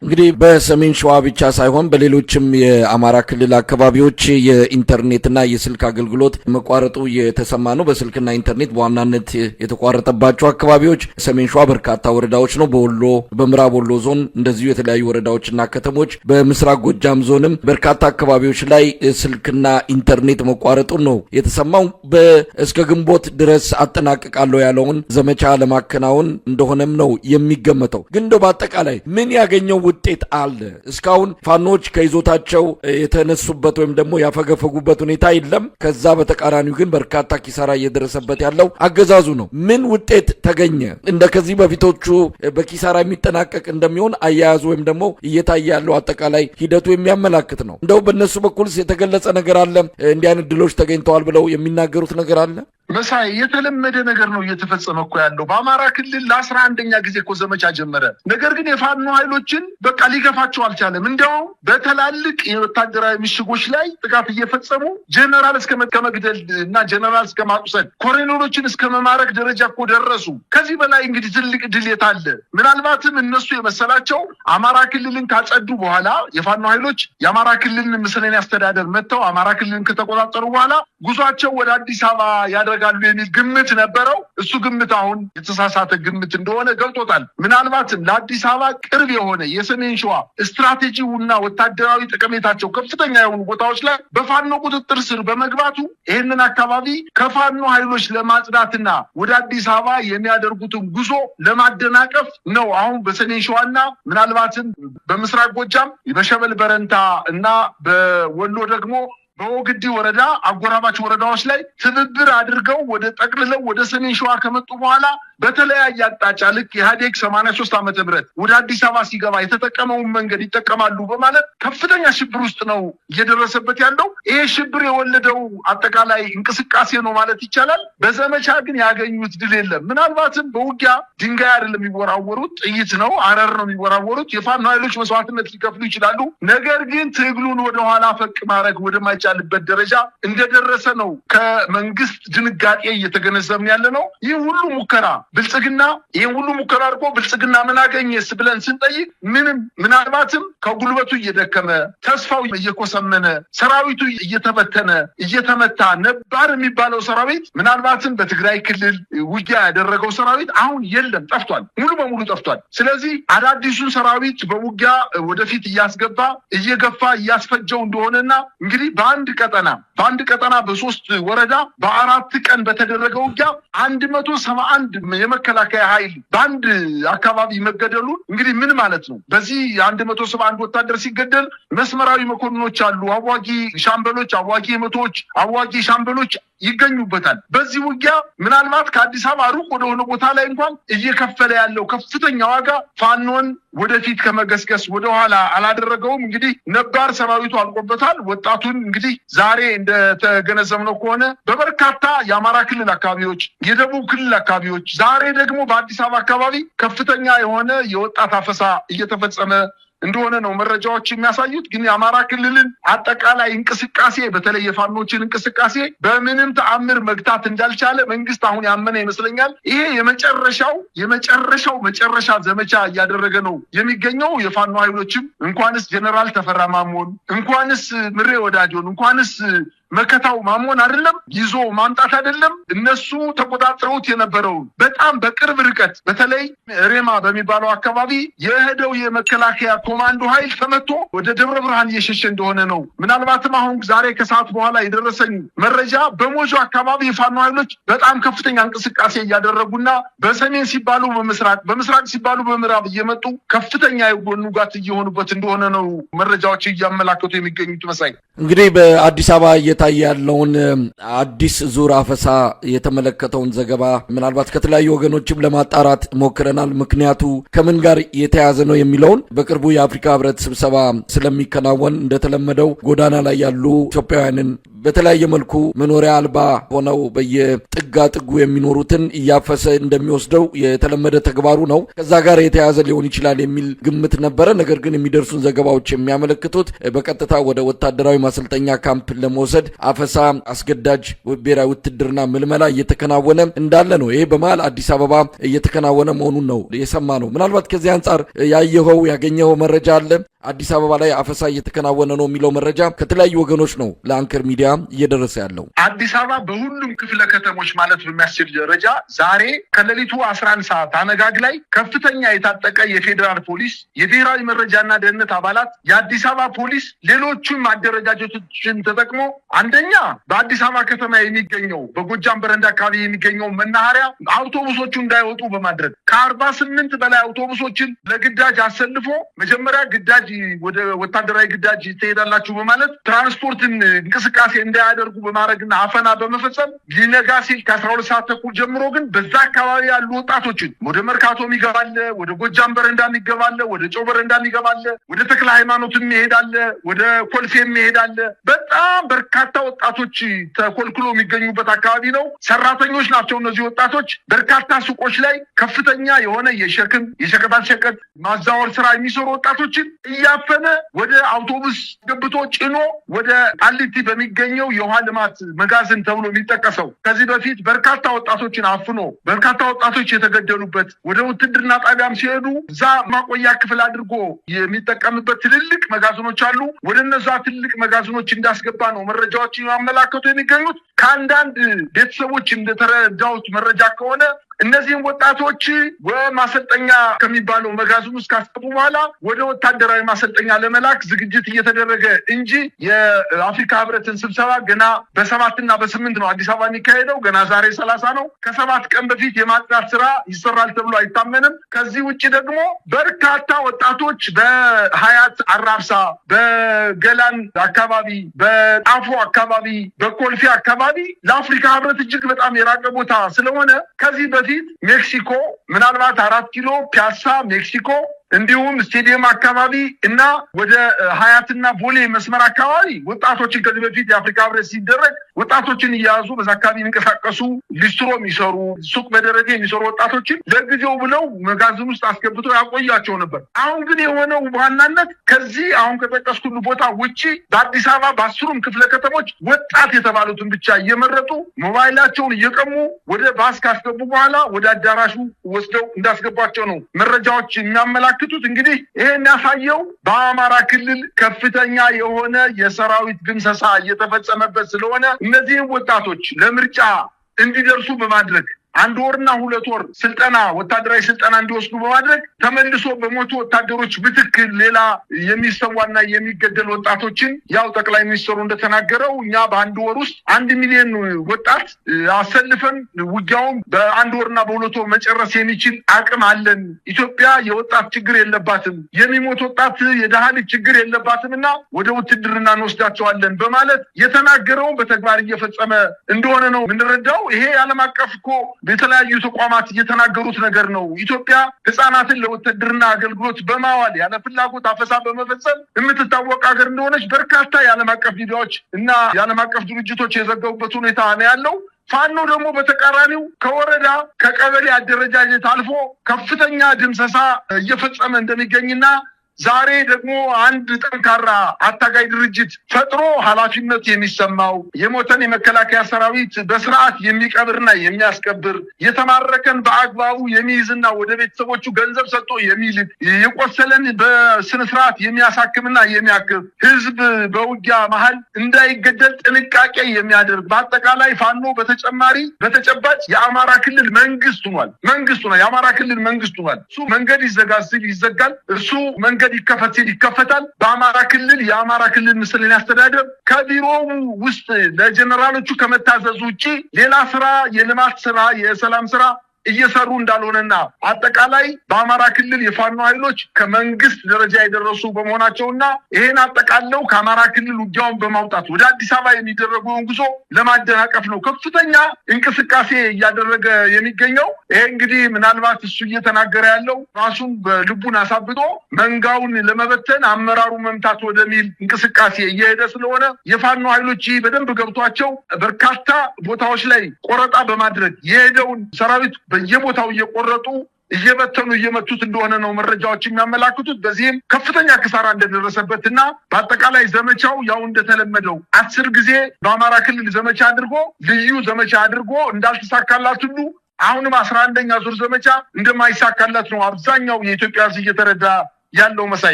እንግዲህ በሰሜን ሸዋ ብቻ ሳይሆን በሌሎችም የአማራ ክልል አካባቢዎች የኢንተርኔትና የስልክ አገልግሎት መቋረጡ የተሰማ ነው። በስልክና ኢንተርኔት በዋናነት የተቋረጠባቸው አካባቢዎች ሰሜን ሸዋ በርካታ ወረዳዎች ነው። በወሎ በምዕራብ ወሎ ዞን እንደዚሁ የተለያዩ ወረዳዎችና ከተሞች፣ በምስራቅ ጎጃም ዞንም በርካታ አካባቢዎች ላይ ስልክና ኢንተርኔት መቋረጡ ነው የተሰማው። እስከ ግንቦት ድረስ አጠናቅቃለሁ ያለውን ዘመቻ ለማከናወን እንደሆነም ነው የሚገመተው። ግን እንደው በአጠቃላይ ምን ያገኘው ውጤት አለ? እስካሁን ፋኖች ከይዞታቸው የተነሱበት ወይም ደግሞ ያፈገፈጉበት ሁኔታ የለም። ከዛ በተቃራኒው ግን በርካታ ኪሳራ እየደረሰበት ያለው አገዛዙ ነው። ምን ውጤት ተገኘ? እንደ ከዚህ በፊቶቹ በኪሳራ የሚጠናቀቅ እንደሚሆን አያያዙ ወይም ደግሞ እየታየ ያለው አጠቃላይ ሂደቱ የሚያመላክት ነው። እንደው በእነሱ በኩልስ የተገለጸ ነገር አለ? እንዲህ አይነት ድሎች ተገኝተዋል ብለው የሚናገሩት ነገር አለ? መሳይ የተለመደ ነገር ነው እየተፈጸመ እኮ ያለው። በአማራ ክልል ለ11ኛ ጊዜ እኮ ዘመቻ ጀመረ። ነገር ግን የፋኖ ኃይሎችን በቃ ሊገፋቸው አልቻለም። እንዲያውም በትላልቅ የወታደራዊ ምሽጎች ላይ ጥቃት እየፈጸሙ ጀነራል እስከ መግደል እና ጀነራል እስከ ማቁሰል፣ ኮሎኔሎችን እስከ መማረክ ደረጃ እኮ ደረሱ። ከዚህ በላይ እንግዲህ ትልቅ ድል የታለ? ምናልባትም እነሱ የመሰላቸው አማራ ክልልን ካጸዱ በኋላ የፋኖ ኃይሎች የአማራ ክልልን ምስለኔ አስተዳደር መጥተው አማራ ክልልን ከተቆጣጠሩ በኋላ ጉዟቸው ወደ አዲስ አበባ ያደርጋሉ የሚል ግምት ነበረው። እሱ ግምት አሁን የተሳሳተ ግምት እንደሆነ ገልጦታል። ምናልባትም ለአዲስ አበባ ቅርብ የሆነ የሰሜን ሸዋ ስትራቴጂውና ወታደራዊ ጠቀሜታቸው ከፍተኛ የሆኑ ቦታዎች ላይ በፋኖ ቁጥጥር ስር በመግባቱ ይህንን አካባቢ ከፋኖ ኃይሎች ለማጽዳትና ወደ አዲስ አበባ የሚያደርጉትን ጉዞ ለማደናቀፍ ነው። አሁን በሰሜን ሸዋና ምናልባትም በምስራቅ ጎጃም በሸበል በረንታ እና በወሎ ደግሞ በወግዲ ወረዳ አጎራባች ወረዳዎች ላይ ትብብር አድርገው ወደ ጠቅልለው ወደ ሰሜን ሸዋ ከመጡ በኋላ በተለያየ አቅጣጫ ልክ ኢህአዴግ 83 ዓመተ ምህረት ወደ አዲስ አበባ ሲገባ የተጠቀመውን መንገድ ይጠቀማሉ በማለት ከፍተኛ ሽብር ውስጥ ነው እየደረሰበት ያለው። ይሄ ሽብር የወለደው አጠቃላይ እንቅስቃሴ ነው ማለት ይቻላል። በዘመቻ ግን ያገኙት ድል የለም። ምናልባትም በውጊያ ድንጋይ አይደለም የሚወራወሩት፣ ጥይት ነው፣ አረር ነው የሚወራወሩት። የፋኖ ኃይሎች መስዋዕትነት ሊከፍሉ ይችላሉ። ነገር ግን ትግሉን ወደኋላ ፈቅ ማድረግ ወደማይቻልበት ደረጃ እንደደረሰ ነው ከመንግስት ድንጋጤ እየተገነዘብን ያለ ነው። ይህ ሁሉ ሙከራ ብልጽግና ይህን ሁሉ ሙከራ አድርጎ ብልጽግና ምን አገኘስ ብለን ስንጠይቅ ምንም። ምናልባትም ከጉልበቱ እየደከመ ተስፋው እየኮሰመነ ሰራዊቱ እየተበተነ እየተመታ ነባር የሚባለው ሰራዊት ምናልባትም በትግራይ ክልል ውጊያ ያደረገው ሰራዊት አሁን የለም፣ ጠፍቷል፣ ሙሉ በሙሉ ጠፍቷል። ስለዚህ አዳዲሱን ሰራዊት በውጊያ ወደፊት እያስገባ እየገፋ እያስፈጀው እንደሆነና እንግዲህ በአንድ ቀጠና በ3 ወረዳ በ4 ቀን በተደረገ ውጊያ 171 የመከላከያ ኃይል በአንድ አካባቢ መገደሉን እንግዲህ ምን ማለት ነው? በዚህ 171 ወታደር ሲገደል መስመራዊ መኮንኖች አሉ፣ አዋጊ ሻምበሎች፣ አዋጊ መቶዎች፣ አዋጊ ሻምበሎች ይገኙበታል። በዚህ ውጊያ ምናልባት ከአዲስ አበባ ሩቅ ወደሆነ ቦታ ላይ እንኳን እየከፈለ ያለው ከፍተኛ ዋጋ ፋኖን ወደፊት ከመገስገስ ወደኋላ አላደረገውም። እንግዲህ ነባር ሰራዊቱ አልቆበታል። ወጣቱን እንግዲህ ዛሬ እንደተገነዘብነው ከሆነ በበርካታ የአማራ ክልል አካባቢዎች፣ የደቡብ ክልል አካባቢዎች፣ ዛሬ ደግሞ በአዲስ አበባ አካባቢ ከፍተኛ የሆነ የወጣት አፈሳ እየተፈጸመ እንደሆነ ነው መረጃዎች የሚያሳዩት። ግን የአማራ ክልልን አጠቃላይ እንቅስቃሴ በተለይ የፋኖችን እንቅስቃሴ በምንም ተአምር መግታት እንዳልቻለ መንግስት አሁን ያመነ ይመስለኛል። ይሄ የመጨረሻ ዘመቻ እያደረገ ነው የሚገኘው። የፋኖ ኃይሎችም እንኳንስ ጀነራል ተፈራ ማሞን፣ እንኳንስ ምሬ ወዳጆን፣ እንኳንስ መከታው ማሞን አይደለም ይዞ ማምጣት አይደለም፣ እነሱ ተቆጣጥረውት የነበረው በጣም በቅርብ ርቀት በተለይ ሬማ በሚባለው አካባቢ የሄደው የመከላከያ ኮማንዶ ኃይል ተመቶ ወደ ደብረ ብርሃን እየሸሸ እንደሆነ ነው። ምናልባትም አሁን ዛሬ ከሰዓት በኋላ የደረሰኝ መረጃ በሞጆ አካባቢ የፋኖ ኃይሎች በጣም ከፍተኛ እንቅስቃሴ እያደረጉና በሰሜን ሲባሉ በምስራቅ ሲባሉ በምዕራብ እየመጡ ከፍተኛ የጎኑ ጋት እየሆኑበት እንደሆነ ነው መረጃዎች እያመላከቱ የሚገኙት። መሳይ እንግዲህ በአዲስ አበባ እየታየ ያለውን አዲስ ዙር አፈሳ የተመለከተውን ዘገባ ምናልባት ከተለያዩ ወገኖችም ለማጣራት ሞክረናል። ምክንያቱ ከምን ጋር የተያያዘ ነው የሚለውን በቅርቡ የአፍሪካ ህብረት ስብሰባ ስለሚከናወን እንደተለመደው ጎዳና ላይ ያሉ ኢትዮጵያውያንን በተለያየ መልኩ መኖሪያ አልባ ሆነው በየጥጋ ጥጉ የሚኖሩትን እያፈሰ እንደሚወስደው የተለመደ ተግባሩ ነው። ከዛ ጋር የተያያዘ ሊሆን ይችላል የሚል ግምት ነበረ። ነገር ግን የሚደርሱን ዘገባዎች የሚያመለክቱት በቀጥታ ወደ ወታደራዊ ማሰልጠኛ ካምፕ ለመውሰድ መንገድ አፈሳ፣ አስገዳጅ ብሔራዊ ውትድርና ምልመላ እየተከናወነ እንዳለ ነው። ይሄ በመሃል አዲስ አበባ እየተከናወነ መሆኑን ነው የሰማነው። ምናልባት ከዚህ አንጻር ያገኘው መረጃ አለ? አዲስ አበባ ላይ አፈሳ እየተከናወነ ነው የሚለው መረጃ ከተለያዩ ወገኖች ነው ለአንከር ሚዲያ እየደረሰ ያለው። አዲስ አበባ በሁሉም ክፍለ ከተሞች ማለት በሚያስችል ደረጃ ዛሬ ከሌሊቱ 11 ሰዓት አነጋግ ላይ ከፍተኛ የታጠቀ የፌዴራል ፖሊስ፣ የብሔራዊ መረጃና ደህንነት አባላት፣ የአዲስ አበባ ፖሊስ፣ ሌሎችም አደረጃጀቶችን ተጠቅሞ አንደኛ በአዲስ አበባ ከተማ የሚገኘው በጎጃም በረንዳ አካባቢ የሚገኘው መናኸሪያ አውቶቡሶቹ እንዳይወጡ በማድረግ ከ48 በላይ አውቶቡሶችን ለግዳጅ አሰልፎ መጀመሪያ ግዳጅ ወደ ወታደራዊ ግዳጅ ትሄዳላችሁ በማለት ትራንስፖርትን እንቅስቃሴ እንዳያደርጉ በማድረግና አፈና በመፈጸም ሊነጋ ሲል ከ12 ሰዓት ተኩል ጀምሮ ግን በዛ አካባቢ ያሉ ወጣቶችን ወደ መርካቶ ይገባለ፣ ወደ ጎጃም በረንዳ ይገባለ፣ ወደ ጨው በረንዳ ይገባለ፣ ወደ ተክለ ሃይማኖትም ይሄዳለ፣ ወደ ኮልፌም ይሄዳለ። በጣም በርካታ ወጣቶች ተኮልክሎ የሚገኙበት አካባቢ ነው። ሰራተኞች ናቸው እነዚህ ወጣቶች። በርካታ ሱቆች ላይ ከፍተኛ የሆነ የሸቀጣሸቀጥ ማዛወር ስራ የሚሰሩ ወጣቶችን እያፈነ ወደ አውቶቡስ ገብቶ ጭኖ ወደ ቃሊቲ በሚገኘው የውሃ ልማት መጋዘን ተብሎ የሚጠቀሰው ከዚህ በፊት በርካታ ወጣቶችን አፍኖ በርካታ ወጣቶች የተገደሉበት ወደ ውትድርና ጣቢያም ሲሄዱ እዛ ማቆያ ክፍል አድርጎ የሚጠቀምበት ትልልቅ መጋዘኖች አሉ። ወደ እነዛ ትልልቅ መጋዘኖች እንዳስገባ ነው መረጃዎች ያመላከቱ የሚገኙት። ከአንዳንድ ቤተሰቦች እንደተረዳሁት መረጃ ከሆነ እነዚህም ወጣቶች በማሰልጠኛ ከሚባለው መጋዘን ውስጥ ካስገቡ በኋላ ወደ ወታደራዊ ማሰልጠኛ ለመላክ ዝግጅት እየተደረገ እንጂ የአፍሪካ ህብረትን ስብሰባ ገና በ7 እና በ8 ነው አዲስ አበባ የሚካሄደው። ገና ዛሬ 30 ነው። ከ7 ቀን በፊት የማጥናት ስራ ይሰራል ተብሎ አይታመንም። ከዚህ ውጭ ደግሞ በርካታ ወጣቶች በሀያት አራብሳ፣ በገላን አካባቢ፣ በጣፎ አካባቢ፣ በኮልፌ አካባቢ ለአፍሪካ ህብረት እጅግ በጣም የራቀ ቦታ ስለሆነ ከዚህ በፊት ሜክሲኮ ምናልባት 4 ኪሎ ፒያሳ ሜክሲኮ እንዲሁም ስቴዲየም አካባቢ እና ወደ ሀያትና ቦሌ መስመር አካባቢ ወጣቶችን ከዚህ በፊት የአፍሪካ ህብረት ሲደረግ ወጣቶችን እያያዙ በዛ አካባቢ የሚንቀሳቀሱ ሊስትሮ የሚሰሩ ሱቅ በደረጃ የሚሰሩ ወጣቶችን ለጊዜው ብለው መጋዘን ውስጥ አስገብተው ያቆያቸው ነበር። አሁን ግን የሆነው በዋናነት ከዚህ አሁን ከጠቀስኩት ቦታ ውጪ በአዲስ አበባ በ10ም ክፍለ ከተሞች ወጣት የተባሉትን ብቻ እየመረጡ ሞባይላቸውን እየቀሙ ወደ ባስ ካስገቡ በኋላ ወደ አዳራሹ ወስደው እንዳስገቧቸው ነው መረጃዎች የሚያመላክቱት። እንግዲህ ይሄ የሚያሳየው በአማራ ክልል ከፍተኛ የሆነ የሰራዊት ግምሰሳ እየተፈጸመበት ስለሆነ እነዚህም ወጣቶች ለምርጫ እንዲደርሱ በማድረግ 1 ወርና 2 ወር ስልጠና ወታደራዊ ስልጠና እንዲወስዱ በማድረግ ተመልሶ በሞቱ ወታደሮች ምትክ ሌላ የሚሰዋና የሚገደል ወጣቶችን ያው ጠቅላይ ሚኒስትሩ እንደተናገረው እኛ በ1 ወር ውስጥ 1 ሚሊዮን ወጣት አሰልፈን ውጊያውን በ1 ወርና በ2 ወር መጨረስ የሚችል አቅም አለን። ኢትዮጵያ የወጣት ችግር የለባትም፣ የሚሞት ወጣት የደሃ ልጅ ችግር የለባትምና ወደ ውትድርና እንወስዳቸዋለን በማለት የተናገረውን በተግባር እየፈጸመ እንደሆነ ነው የምንረዳው። ይሄ ዓለም አቀፍ እኮ በተለያዩ ተቋማት እየተናገሩት ነገር ነው። ኢትዮጵያ ህፃናትን ለውትድርና አገልግሎት በማዋል ያለ ፍላጎት አፈሳ በመፈጸም የምትታወቅ ሀገር እንደሆነች በርካታ የዓለም አቀፍ ሚዲያዎች እና የዓለም አቀፍ ድርጅቶች የዘገቡበት ሁኔታ ነው ያለው። ፋኖ ደግሞ በተቃራኒው ከወረዳ ከቀበሌ አደረጃጀት አልፎ ከፍተኛ ድምሰሳ እየፈጸመ እንደሚገኝና ዛሬ ደግሞ አንድ ጠንካራ አታጋይ ድርጅት ፈጥሮ ኃላፊነት የሚሰማው የሞተን የመከላከያ ሰራዊት በስርዓት የሚቀብርና የሚያስቀብር የተማረከን በአግባቡ የሚይዝና ወደ ቤተሰቦቹ ገንዘብ ሰጥቶ የሚልክ የቆሰለን በስነ ስርዓት የሚያሳክምና የሚያክም ህዝብ በውጊያ መሃል እንዳይገደል ጥንቃቄ የሚያደርግ በአጠቃላይ ፋኖ በተጨባጭ የአማራ ክልል መንግስት ሆኗል። የአማራ ክልል መንግስት ሆኗል። እሱ መንገድ ይዘጋል ሲል ይዘጋል፣ እሱ መንገድ ይከፈት ሲል ይከፈታል። በአማራ ክልል የአማራ ክልል ምስልን ያስተዳደር ከቢሮው ውስጥ ለጀነራሎቹ ከመታዘዝ ውጪ ሌላ ስራ፣ የልማት ስራ፣ የሰላም ስራ እየሰሩ እንዳልሆነና አጠቃላይ በአማራ ክልል የፋኖ ኃይሎች ከመንግስት ደረጃ የደረሱ በመሆናቸውና ይሄን አጠቃለው ከአማራ ክልል ውጊያውን በማውጣት ወደ አዲስ አበባ የሚደረገውን ጉዞ ለማደናቀፍ ነው ከፍተኛ እንቅስቃሴ እያደረገ የሚገኘው። ይሄ እንግዲህ ምናልባት እሱ እየተናገረ ያለው ራሱን በልቡን አሳብጦ መንጋውን ለመበተን አመራሩ መምታት ወደሚል እንቅስቃሴ እየሄደ ስለሆነ የፋኖ ኃይሎች በደንብ ገብቷቸው በርካታ ቦታዎች ላይ ቆረጣ በማድረግ የሄደውን ሰራዊት በየቦታው እየቆረጡ እየበተኑ እየመቱት እንደሆነ ነው መረጃዎች የሚያመላክቱት። በዚህም ከፍተኛ ክሳራ እንደደረሰበትና በአጠቃላይ ዘመቻው ያው እንደተለመደው 10 ጊዜ በአማራ ክልል ዘመቻ አድርጎ ልዩ ዘመቻ አድርጎ እንዳልተሳካላት ሁሉ አሁንም 11ኛ ዙር ዘመቻ እንደማይሳካላት ነው አብዛኛው የኢትዮጵያ ሕዝብ እየተረዳ ያለው መሳይ።